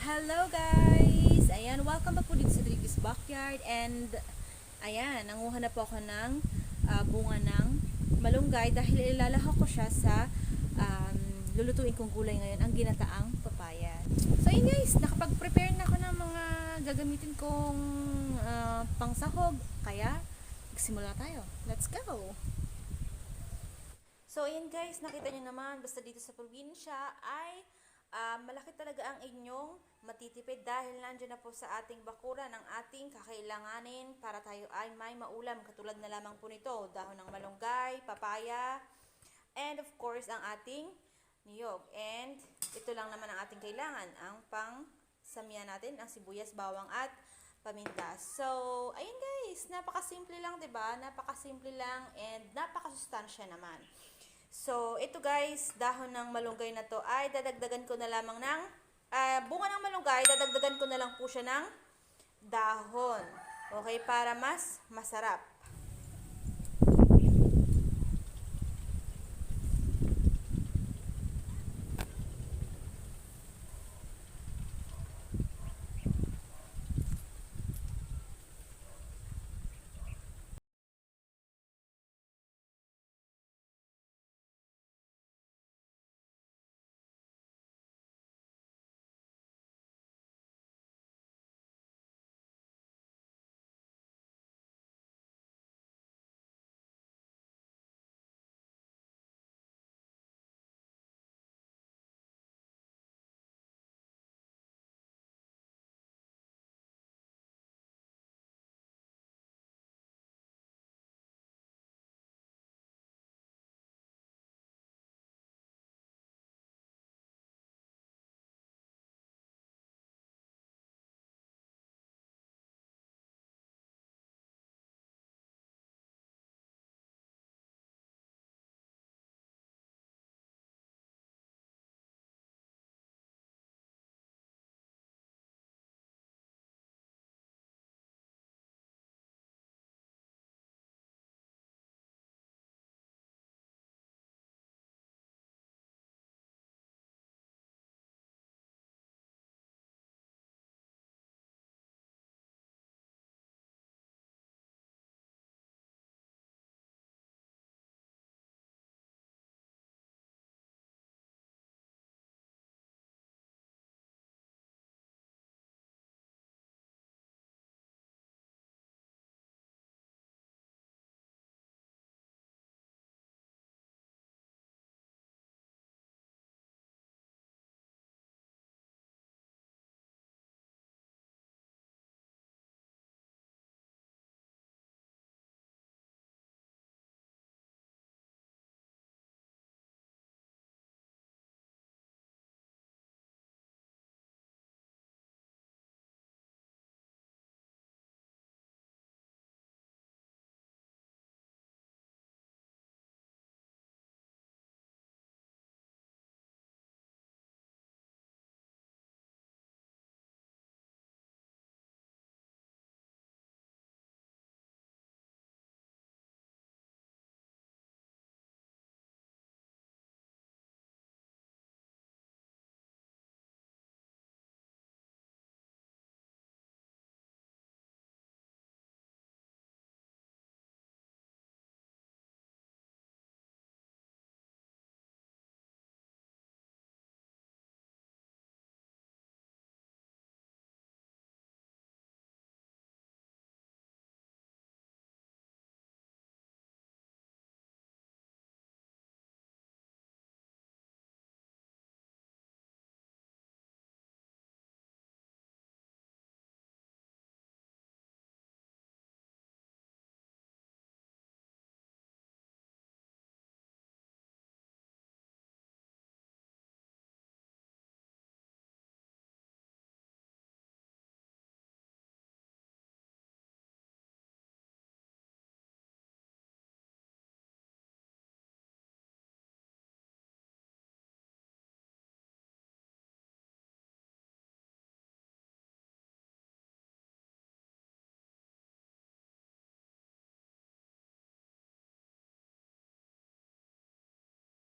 Hello guys! Ayan, welcome back po dito sa Driggy's Backyard and ayan, nanguha na po ako ng bunga ng malunggay dahil ilalahok ko siya sa lulutuin kong gulay ngayon, ang ginataang papaya. So ayun guys, nakapag-prepare na ako ng mga gagamitin kong pangsahog, kaya magsimula tayo. Let's go! So ayun guys, nakita nyo naman, basta dito sa probinsya ay malaki talaga ang inyong matitipid dahil nandiyan na po sa ating bakuran ang ating kakailanganin para tayo ay may maulam. Katulad na lamang po nito, dahon ng malunggay, papaya, and of course ang ating niyog. And ito lang naman ang ating kailangan, ang pang-samya natin, ang sibuyas, bawang at paminta. So, ayun guys, napakasimple lang, 'di ba? Napakasimple lang and napakasustansya naman. So, ito guys, dahon ng malunggay na to ay dadagdagan ko na lamang ng bunga ng malunggay, dadagdagan ko na lang po siya ng dahon. Okay, para mas masarap.